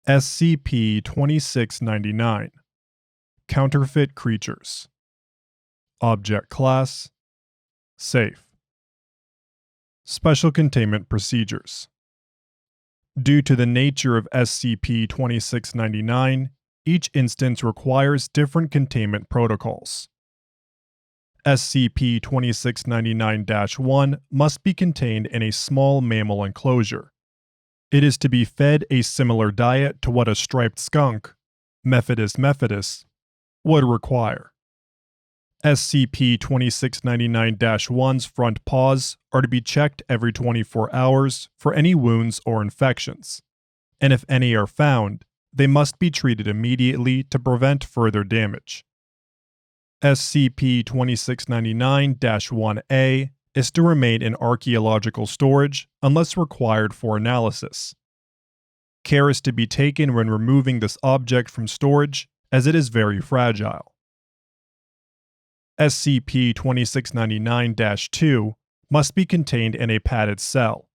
SCP-2699 Counterfeit Creatures. Object Class Safe. Special Containment Procedures. Due to the nature of SCP-2699, each instance requires different containment protocols. SCP-2699-1 must be contained in a small mammal enclosure. It is to be fed a similar diet to what a striped skunk, Mephidus, would require. SCP-2699-1's front paws are to be checked every 24 hours for any wounds or infections, and if any are found, they must be treated immediately to prevent further damage. SCP-2699-1A is to remain in archaeological storage unless required for analysis. Care is to be taken when removing this object from storage, as it is very fragile. SCP-2699-2 must be contained in a padded cell.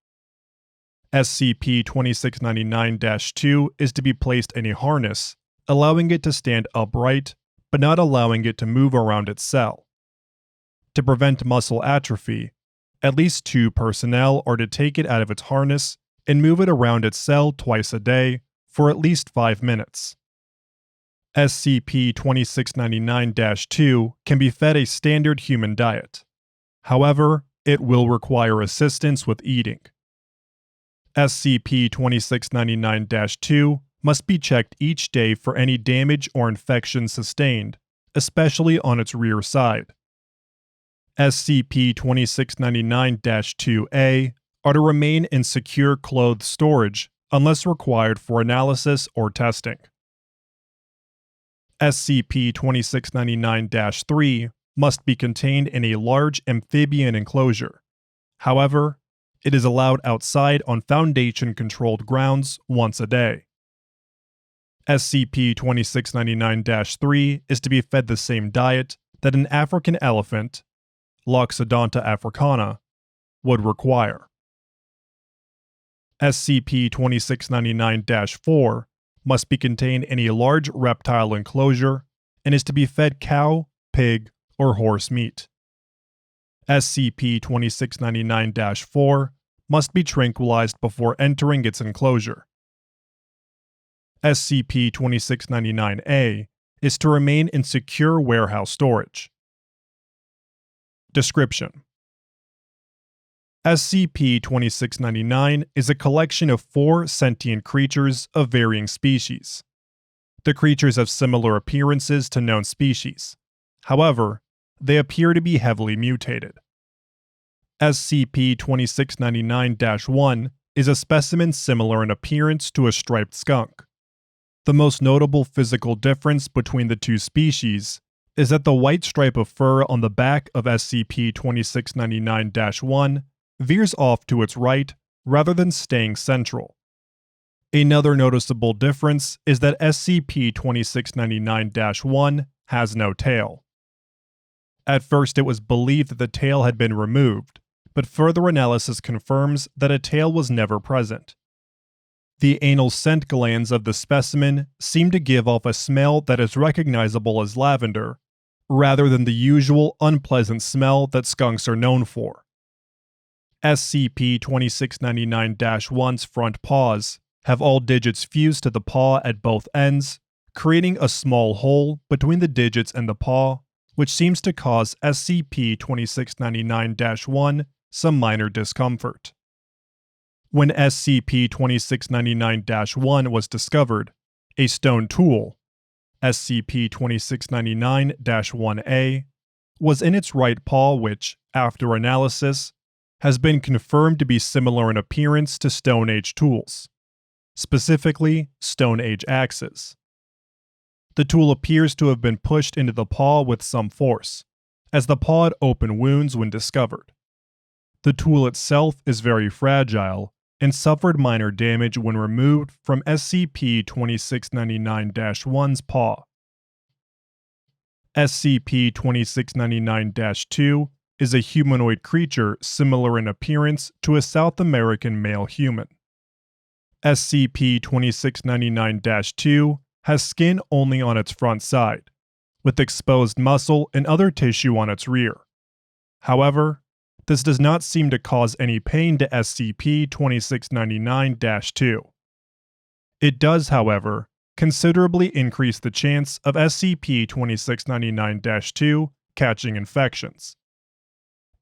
SCP-2699-2 is to be placed in a harness, allowing it to stand upright, but not allowing it to move around its cell. To prevent muscle atrophy, at least 2 personnel are to take it out of its harness and move it around its cell twice a day for at least 5 minutes. SCP-2699-2 can be fed a standard human diet. However, it will require assistance with eating. SCP-2699-2 must be checked each day for any damage or infection sustained, especially on its rear side. SCP-2699-2A are to remain in secure clothed storage unless required for analysis or testing. SCP-2699-3 must be contained in a large amphibian enclosure. However, it is allowed outside on Foundation-controlled grounds once a day. SCP-2699-3 is to be fed the same diet that an African elephant, Loxodonta africana, would require. SCP-2699-4 must be contained in a large reptile enclosure and is to be fed cow, pig, or horse meat. SCP-2699-4 must be tranquilized before entering its enclosure. SCP-2699-A is to remain in secure warehouse storage. Description: SCP-2699 is a collection of 4 sentient creatures of varying species. The creatures have similar appearances to known species. However, they appear to be heavily mutated. SCP-2699-1 is a specimen similar in appearance to a striped skunk. The most notable physical difference between the 2 species is that the white stripe of fur on the back of SCP-2699-1 veers off to its right rather than staying central. Another noticeable difference is that SCP-2699-1 has no tail. At first, it was believed that the tail had been removed, but further analysis confirms that a tail was never present. The anal scent glands of the specimen seem to give off a smell that is recognizable as lavender, rather than the usual unpleasant smell that skunks are known for. SCP-2699-1's front paws have all digits fused to the paw at both ends, creating a small hole between the digits and the paw, which seems to cause SCP-2699-1 some minor discomfort. When SCP-2699-1 was discovered, a stone tool, SCP-2699-1A, was in its right paw which, after analysis, has been confirmed to be similar in appearance to Stone Age tools, specifically Stone Age axes. The tool appears to have been pushed into the paw with some force, as the paw had open wounds when discovered. The tool itself is very fragile and suffered minor damage when removed from SCP-2699-1's paw. SCP-2699-2 is a humanoid creature similar in appearance to a South American male human. SCP-2699-2 has skin only on its front side, with exposed muscle and other tissue on its rear. However, this does not seem to cause any pain to SCP-2699-2. It does, however, considerably increase the chance of SCP-2699-2 catching infections.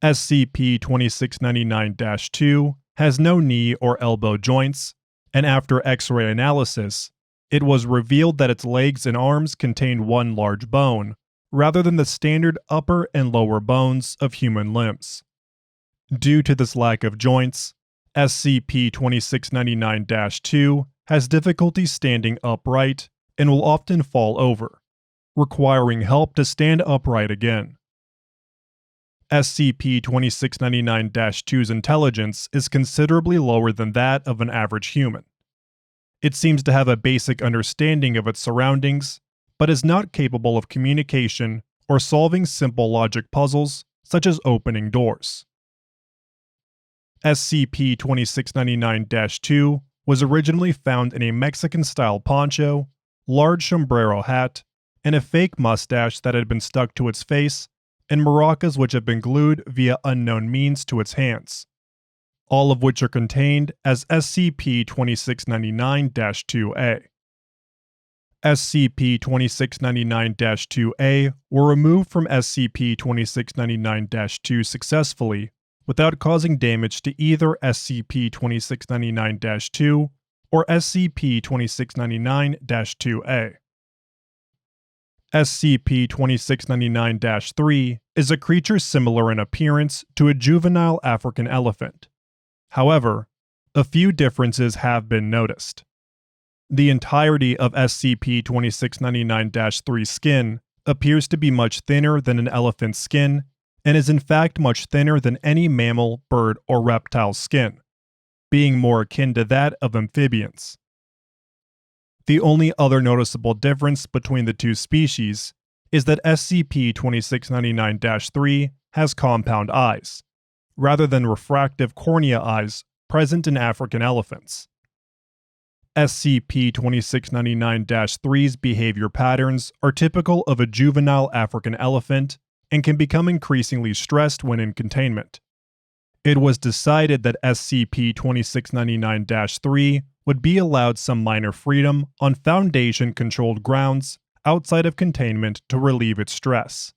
SCP-2699-2 has no knee or elbow joints, and after X-ray analysis, it was revealed that its legs and arms contained one large bone, rather than the standard upper and lower bones of human limbs. Due to this lack of joints, SCP-2699-2 has difficulty standing upright and will often fall over, requiring help to stand upright again. SCP-2699-2's intelligence is considerably lower than that of an average human. It seems to have a basic understanding of its surroundings, but is not capable of communication or solving simple logic puzzles such as opening doors. SCP-2699-2 was originally found in a Mexican-style poncho, large sombrero hat, and a fake mustache that had been stuck to its face, and maracas which have been glued via unknown means to its hands, all of which are contained as SCP-2699-2A. SCP-2699-2A were removed from SCP-2699-2 successfully without causing damage to either SCP-2699-2 or SCP-2699-2A. SCP-2699-3 is a creature similar in appearance to a juvenile African elephant. However, a few differences have been noticed. The entirety of SCP-2699-3's skin appears to be much thinner than an elephant's skin, and is in fact much thinner than any mammal, bird, or reptile's skin, being more akin to that of amphibians. The only other noticeable difference between the two species is that SCP-2699-3 has compound eyes, rather than refractive cornea eyes present in African elephants. SCP-2699-3's behavior patterns are typical of a juvenile African elephant and can become increasingly stressed when in containment. It was decided that SCP-2699-3 would be allowed some minor freedom on Foundation-controlled grounds outside of containment to relieve its stress.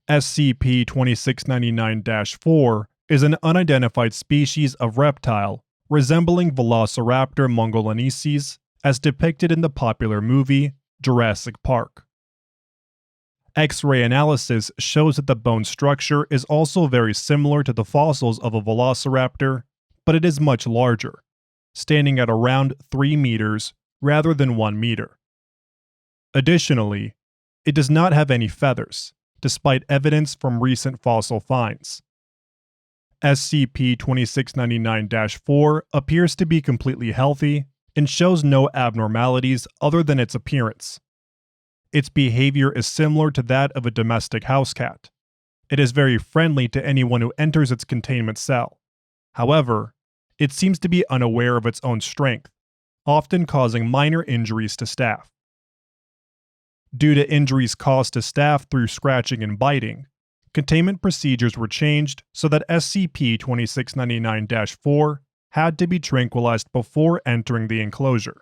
SCP-2699-4 is an unidentified species of reptile resembling Velociraptor mongolensis as depicted in the popular movie Jurassic Park. X-ray analysis shows that the bone structure is also very similar to the fossils of a velociraptor, but it is much larger, standing at around 3 meters rather than 1 meter. Additionally, it does not have any feathers, despite evidence from recent fossil finds. SCP-2699-4 appears to be completely healthy and shows no abnormalities other than its appearance. Its behavior is similar to that of a domestic house cat. It is very friendly to anyone who enters its containment cell. However, it seems to be unaware of its own strength, often causing minor injuries to staff. Due to injuries caused to staff through scratching and biting, containment procedures were changed so that SCP-2699-4 had to be tranquilized before entering the enclosure.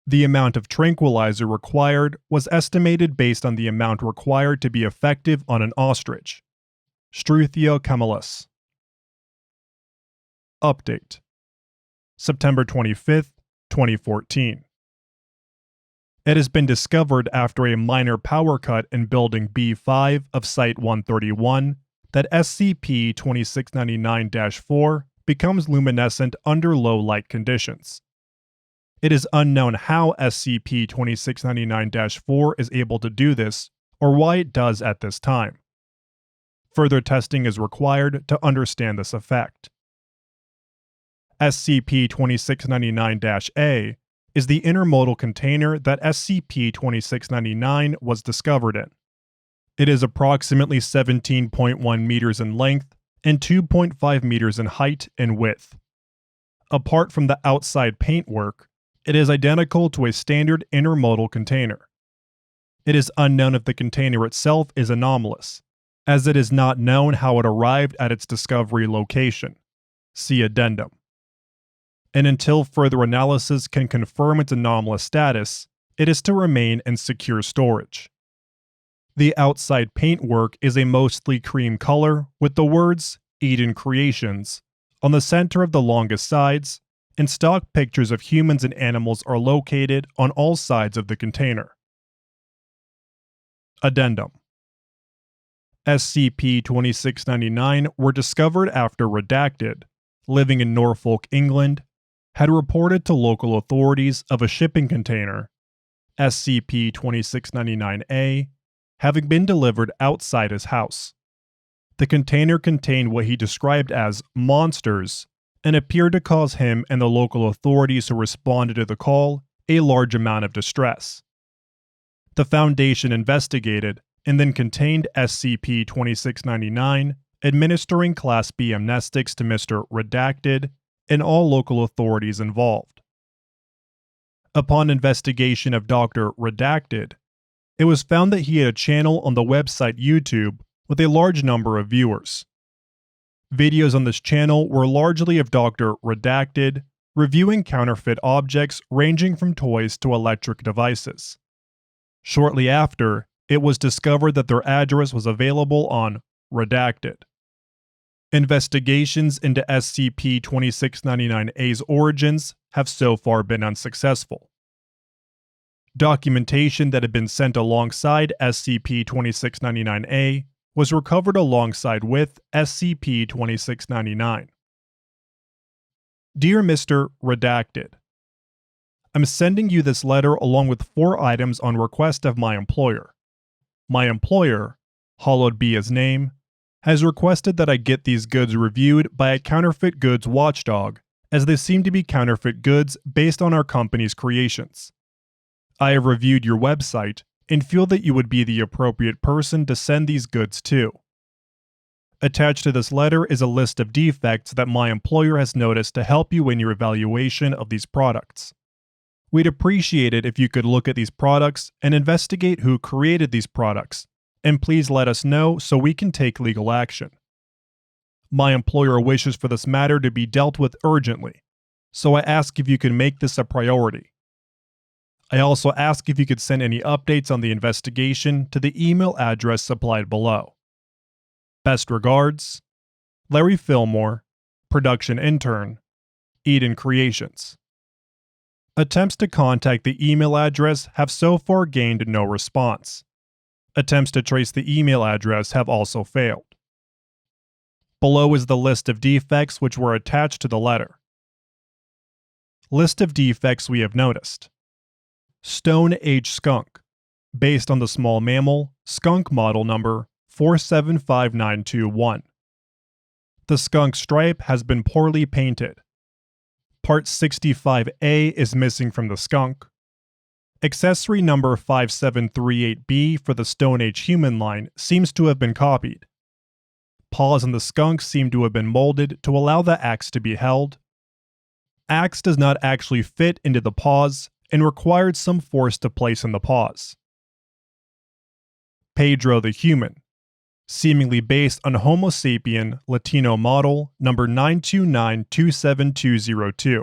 The amount of tranquilizer required was estimated based on the amount required to be effective on an ostrich. Struthio camelus. Update. September 25, 2014. It has been discovered after a minor power cut in Building B5 of Site-131 that SCP-2699-4 becomes luminescent under low light conditions. It is unknown how SCP-2699-4 is able to do this, or why it does at this time. Further testing is required to understand this effect. SCP-2699-A is the intermodal container that SCP-2699 was discovered in. It is approximately 17.1 meters in length and 2.5 meters in height and width. Apart from the outside paintwork, it is identical to a standard intermodal container. It is unknown if the container itself is anomalous, as it is not known how it arrived at its discovery location. See Addendum. And until further analysis can confirm its anomalous status, it is to remain in secure storage. The outside paintwork is a mostly cream color with the words Eden Creations on the center of the longest sides, and stock pictures of humans and animals are located on all sides of the container. Addendum. SCP-2699 were discovered after Redacted, living in Norfolk, England, had reported to local authorities of a shipping container, SCP-2699-A, having been delivered outside his house. The container contained what he described as monsters and appeared to cause him and the local authorities who responded to the call a large amount of distress. The Foundation investigated and then contained SCP-2699, administering Class B amnestics to Mr. Redacted and all local authorities involved. Upon investigation of Dr. Redacted, it was found that he had a channel on the website YouTube with a large number of viewers. Videos on this channel were largely of Dr. Redacted reviewing counterfeit objects ranging from toys to electric devices. Shortly after, it was discovered that their address was available on Redacted. Investigations into SCP-2699-A's origins have so far been unsuccessful. Documentation that had been sent alongside SCP-2699-A was recovered alongside with SCP-2699. Dear Mr. Redacted, I'm sending you this letter along with 4 items on request of my employer. My employer, hallowed be his name, has requested that I get these goods reviewed by a counterfeit goods watchdog, as they seem to be counterfeit goods based on our company's creations. I have reviewed your website and feel that you would be the appropriate person to send these goods to. Attached to this letter is a list of defects that my employer has noticed to help you in your evaluation of these products. We'd appreciate it if you could look at these products and investigate who created these products, and please let us know so we can take legal action. My employer wishes for this matter to be dealt with urgently, so I ask if you can make this a priority. I also ask if you could send any updates on the investigation to the email address supplied below. Best regards, Larry Fillmore, Production Intern, Eden Creations. Attempts to contact the email address have so far gained no response. Attempts to trace the email address have also failed. Below is the list of defects which were attached to the letter. List of defects we have noticed. Stone Age skunk, based on the small mammal skunk model number 475921. The skunk stripe has been poorly painted. Part 65A is missing from the skunk. Accessory number 5738B for the Stone Age human line seems to have been copied. Paws on the skunk seem to have been molded to allow the axe to be held. Axe does not actually fit into the paws and required some force to place in the paws. Pedro the human, seemingly based on Homo sapien Latino model number 929-27202.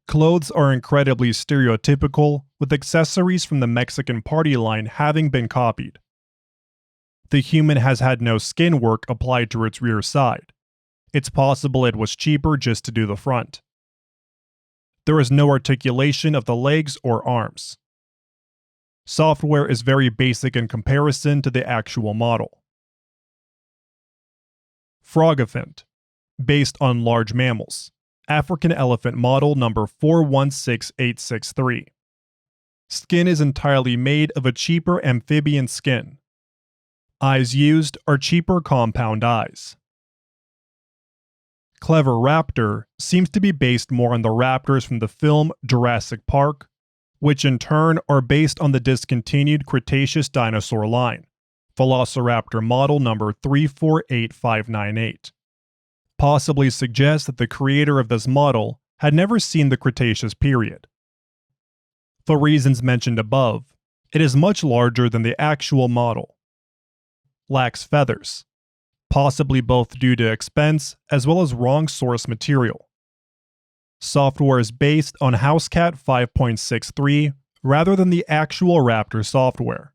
Clothes are incredibly stereotypical, with accessories from the Mexican party line having been copied. The human has had no skin work applied to its rear side. It's possible it was cheaper just to do the front. There is no articulation of the legs or arms. Software is very basic in comparison to the actual model. Frogophant, based on large mammals, African elephant model number 416863. Skin is entirely made of a cheaper amphibian skin. Eyes used are cheaper compound eyes. Clever Raptor seems to be based more on the raptors from the film Jurassic Park, which in turn are based on the discontinued Cretaceous dinosaur line, Velociraptor model number 348598. possibly suggests that the creator of this model had never seen the Cretaceous period. For reasons mentioned above, it is much larger than the actual model. Lacks feathers, possibly both due to expense as well as wrong source material. Software is based on HouseCat 5.63 rather than the actual Raptor software.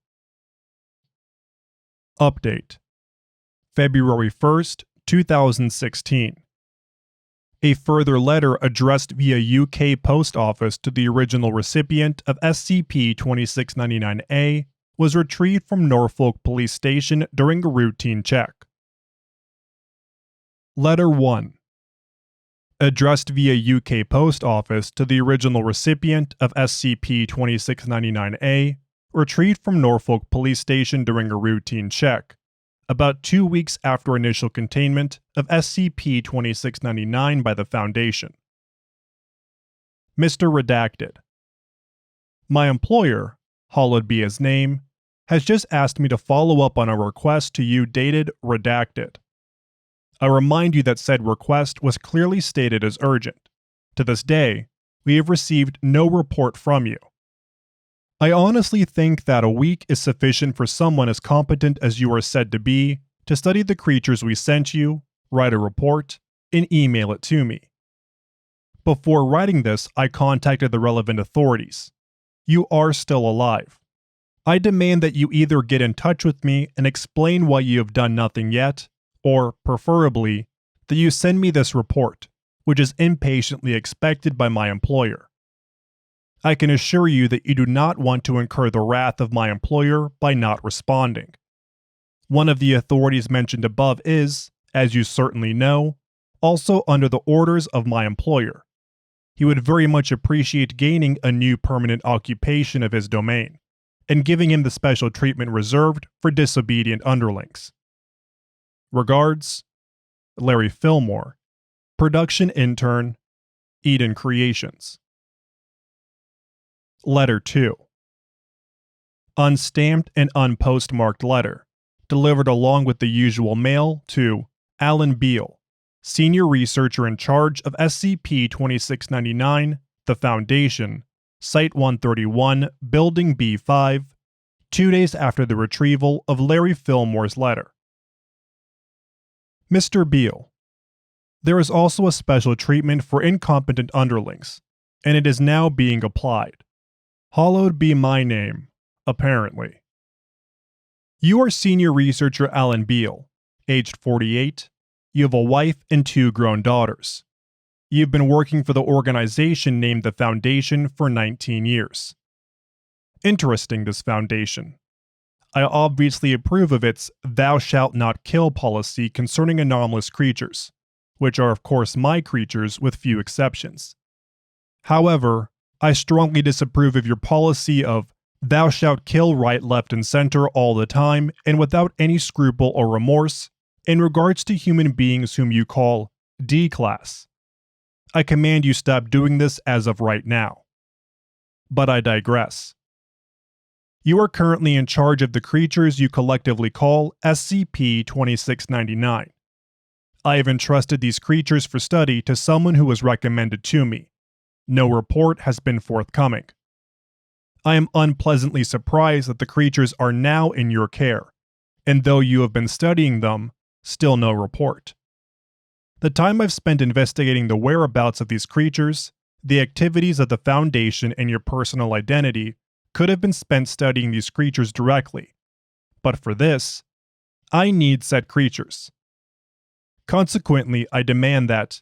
Update: February 1st, 2016. A further letter addressed via UK Post Office to the original recipient of SCP-2699-A was retrieved from Norfolk Police Station during a routine check. Letter 1. Addressed via UK Post Office to the original recipient of SCP-2699-A, retrieved from Norfolk Police Station during a routine check, about 2 weeks after initial containment of SCP-2699 by the Foundation. Mr. Redacted. My employer, hallowed be his name, has just asked me to follow up on a request to you dated Redacted. I remind you that said request was clearly stated as urgent. To this day, we have received no report from you. I honestly think that a week is sufficient for someone as competent as you are said to be to study the creatures we sent you, write a report, and email it to me. Before writing this, I contacted the relevant authorities. You are still alive. I demand that you either get in touch with me and explain why you have done nothing yet, or, preferably, that you send me this report, which is impatiently expected by my employer. I can assure you that you do not want to incur the wrath of my employer by not responding. One of the authorities mentioned above is, as you certainly know, also under the orders of my employer. He would very much appreciate gaining a new permanent occupation of his domain, and giving him the special treatment reserved for disobedient underlings. Regards, Larry Fillmore, Production Intern, Eden Creations. Letter 2. Unstamped and unpostmarked letter, delivered along with the usual mail to Alan Beale, Senior Researcher in charge of SCP-2699, The Foundation, Site 131, Building B5, 2 days after the retrieval of Larry Fillmore's letter. Mr. Beale, there is also a special treatment for incompetent underlings, and it is now being applied. Hallowed be my name, apparently. You are Senior Researcher Alan Beale, aged 48. You have a wife and 2 grown daughters. You've been working for the organization named the Foundation for 19 years. Interesting, this foundation. I obviously approve of its "thou shalt not kill" policy concerning anomalous creatures, which are of course my creatures with few exceptions. However, I strongly disapprove of your policy of "thou shalt kill right, left, and center all the time and without any scruple or remorse" in regards to human beings whom you call D-Class. I command you stop doing this as of right now. But I digress. You are currently in charge of the creatures you collectively call SCP-2699. I have entrusted these creatures for study to someone who was recommended to me. No report has been forthcoming. I am unpleasantly surprised that the creatures are now in your care, and though you have been studying them, still no report. The time I've spent investigating the whereabouts of these creatures, the activities of the Foundation, and your personal identity could have been spent studying these creatures directly. But for this, I need said creatures. Consequently, I demand that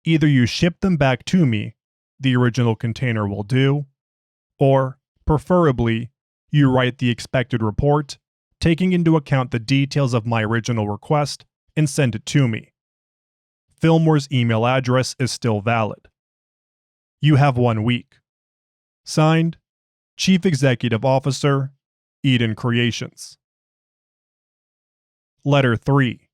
either you ship them back to me, the original container will do, or, preferably, you write the expected report, taking into account the details of my original request, and send it to me. Fillmore's email address is still valid. You have 1 week. Signed, Chief Executive Officer, Eden Creations. Letter 3.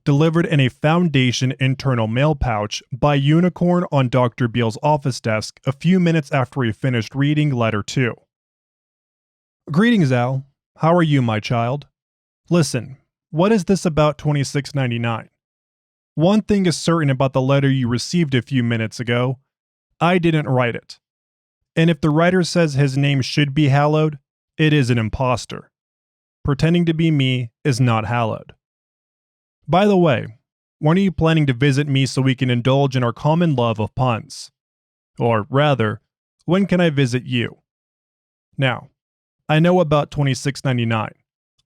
Delivered in a Foundation internal mail pouch by Unicorn on Dr. Beale's office desk a few minutes after he finished reading Letter 2. Greetings, Al. How are you, my child? Listen, what is this about 2699? One thing is certain about the letter you received a few minutes ago. I didn't write it. And if the writer says his name should be hallowed, it is an imposter. Pretending to be me is not hallowed. By the way, when are you planning to visit me so we can indulge in our common love of puns? Or rather, when can I visit you? Now, I know about $26.99.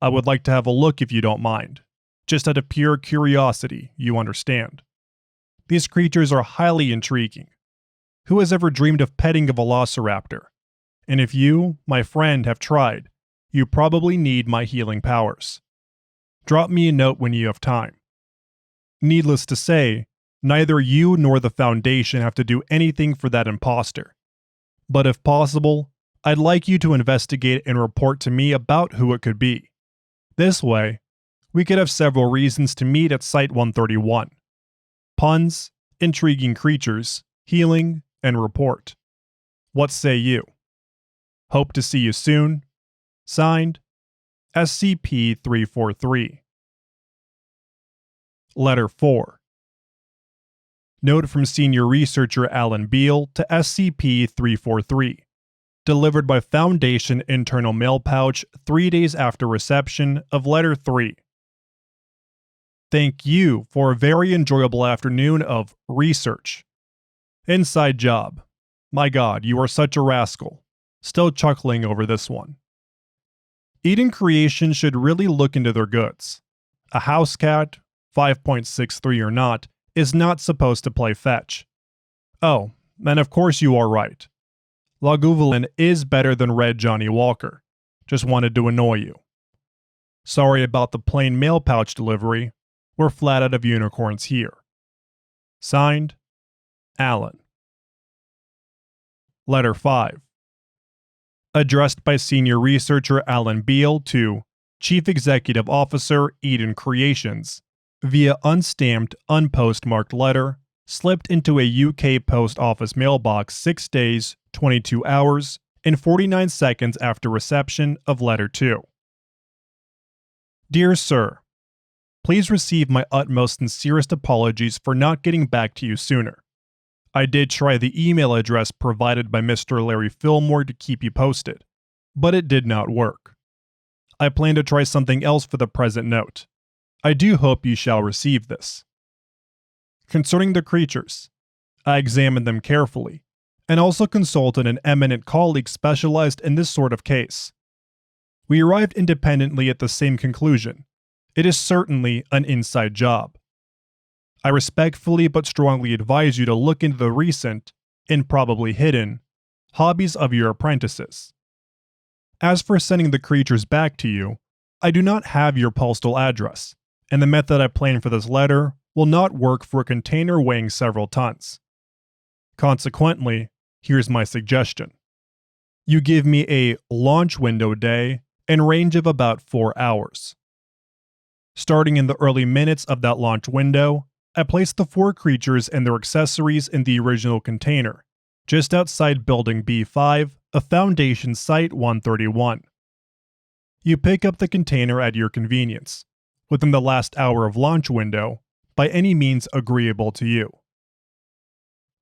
I would like to have a look if you don't mind. Just out of pure curiosity, you understand. These creatures are highly intriguing. Who has ever dreamed of petting a velociraptor? And if you, my friend, have tried, you probably need my healing powers. Drop me a note when you have time. Needless to say, neither you nor the Foundation have to do anything for that imposter. But if possible, I'd like you to investigate and report to me about who it could be. This way, we could have several reasons to meet at Site-131. Puns, intriguing creatures, healing, and report. What say you? Hope to see you soon. Signed, SCP-343. Letter 4. Note from Senior Researcher Alan Beale to SCP-343. Delivered by Foundation Internal Mail Pouch 3 days after reception of Letter 3. Thank you for a very enjoyable afternoon of research. Inside job. My God, you are such a rascal. Still chuckling over this one. Eden Creation should really look into their goods. A house cat, 5.63 or not, is not supposed to play fetch. Oh, and of course you are right. Laguvulin is better than Red Johnny Walker. Just wanted to annoy you. Sorry about the plain mail pouch delivery. We're flat out of unicorns here. Signed, Alan. Letter 5. Addressed by Senior Researcher Alan Beale to Chief Executive Officer Eden Creations via unstamped, unpostmarked letter slipped into a UK post office mailbox 6 days, 22 hours, and 49 seconds after reception of Letter 2. Dear Sir, please receive my utmost sincerest apologies for not getting back to you sooner. I did try the email address provided by Mr. Larry Fillmore to keep you posted, but it did not work. I plan to try something else for the present note. I do hope you shall receive this. Concerning the creatures, I examined them carefully, and also consulted an eminent colleague specialized in this sort of case. We arrived independently at the same conclusion. It is certainly an inside job. I respectfully but strongly advise you to look into the recent, and probably hidden, hobbies of your apprentices. As for sending the creatures back to you, I do not have your postal address, and the method I plan for this letter will not work for a container weighing several tons. Consequently, here's my suggestion. You give me a launch window day and range of about 4 hours. Starting in the early minutes of that launch window, I placed the 4 creatures and their accessories in the original container, just outside Building B5 of Foundation Site-131. You pick up the container at your convenience, within the last hour of launch window, by any means agreeable to you.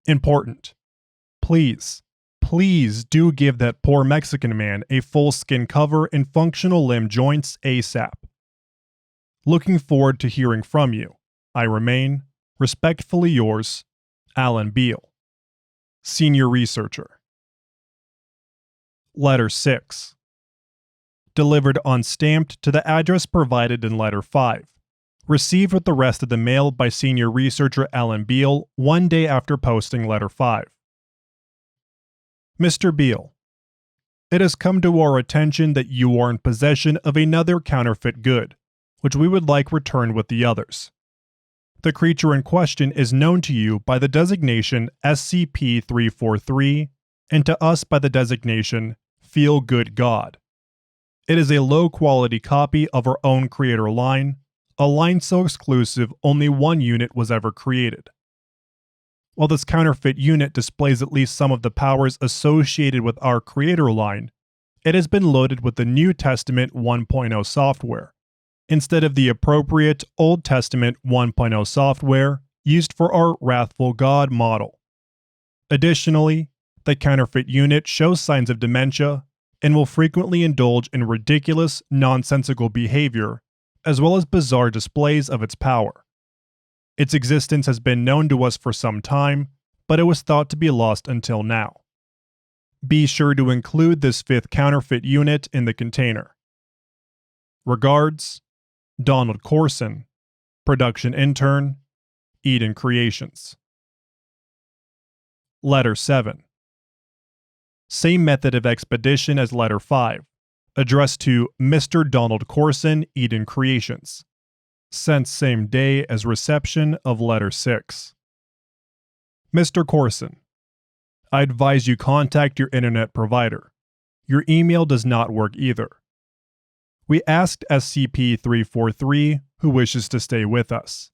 Important. Please do give that poor Mexican man a full skin cover and functional limb joints ASAP. Looking forward to hearing from you. I remain, respectfully yours, Alan Beale, Senior Researcher. Letter 6. Delivered unstamped to the address provided in Letter 5. Received with the rest of the mail by Senior Researcher Alan Beale 1 day after posting Letter 5. Mr. Beale, it has come to our attention that you are in possession of another counterfeit good, which we would like returned with the others. The creature in question is known to you by the designation SCP-343 and to us by the designation Feel Good God. It is a low-quality copy of our own creator line, a line so exclusive only one unit was ever created. While this counterfeit unit displays at least some of the powers associated with our creator line, it has been loaded with the New Testament 1.0 software, instead of the appropriate Old Testament 1.0 software used for our Wrathful God model. Additionally, the counterfeit unit shows signs of dementia and will frequently indulge in ridiculous, nonsensical behavior, as well as bizarre displays of its power. Its existence has been known to us for some time, but it was thought to be lost until now. Be sure to include this 5th counterfeit unit in the container. Regards, Donald Corson, Production Intern, Eden Creations. Letter 7. Same method of expedition as Letter 5, addressed to Mr. Donald Corson, Eden Creations. Sent same day as reception of Letter 6. Mr. Corson, I advise you contact your internet provider. Your email does not work either. We asked SCP-343 who wishes to stay with us.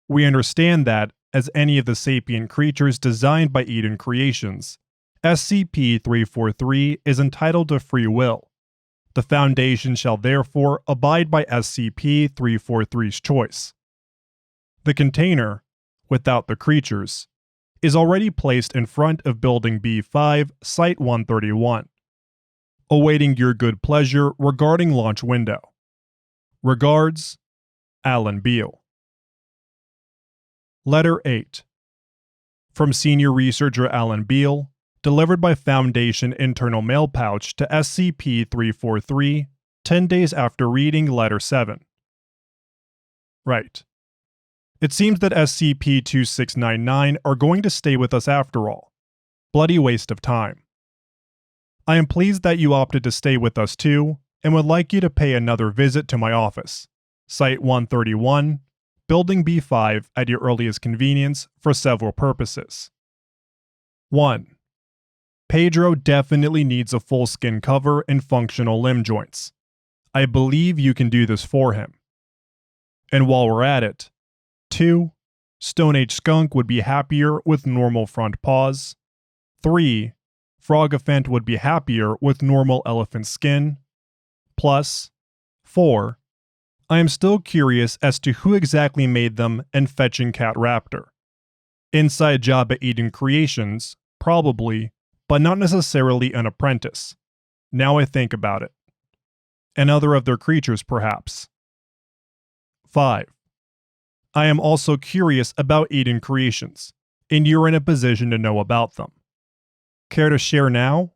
We understand that, as any of the sapient creatures designed by Eden Creations, SCP-343 is entitled to free will. The Foundation shall therefore abide by SCP-343's choice. The container, without the creatures, is already placed in front of Building B5, Site 131, awaiting your good pleasure regarding launch window. Regards, Alan Beale. Letter 8. From Senior Researcher Alan Beale, delivered by Foundation Internal Mail Pouch to SCP-343, 10 days after reading Letter 7. Right. It seems that SCP-2699 are going to stay with us after all. Bloody waste of time. I am pleased that you opted to stay with us too, and would like you to pay another visit to my office, Site 131, Building B5 at your earliest convenience for several purposes. 1. Pedro definitely needs a full skin cover and functional limb joints. I believe you can do this for him. And while we're at it, 2. Stone Age Skunk would be happier with normal front paws. 3. Frogophant would be happier with normal elephant skin. Plus, 4. I am still curious as to who exactly made them and Fetching Cat Raptor. Inside job at Eden Creations, probably, but not necessarily an apprentice. Now I think about it. And other of their creatures, perhaps. 5. I am also curious about Eden Creations, and you're in a position to know about them. Care to share now?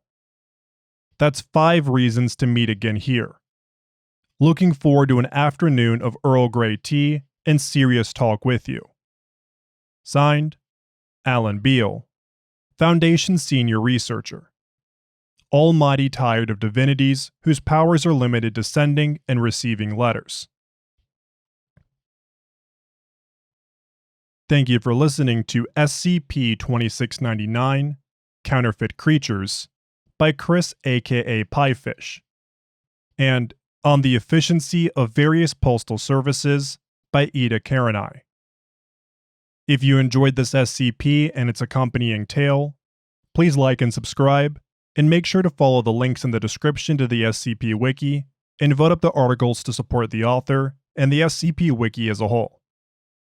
That's 5 reasons to meet again here. Looking forward to an afternoon of Earl Grey tea and serious talk with you. Signed, Alan Beale, Foundation Senior Researcher. Almighty tired of divinities whose powers are limited to sending and receiving letters. Thank you for listening to SCP-2699, Counterfeit Creatures, by Chris aka Piefish, and On the Efficiency of Various Postal Services by Ida Karenai. If you enjoyed this SCP and its accompanying tale, please like and subscribe, and make sure to follow the links in the description to the SCP Wiki, and vote up the articles to support the author and the SCP Wiki as a whole.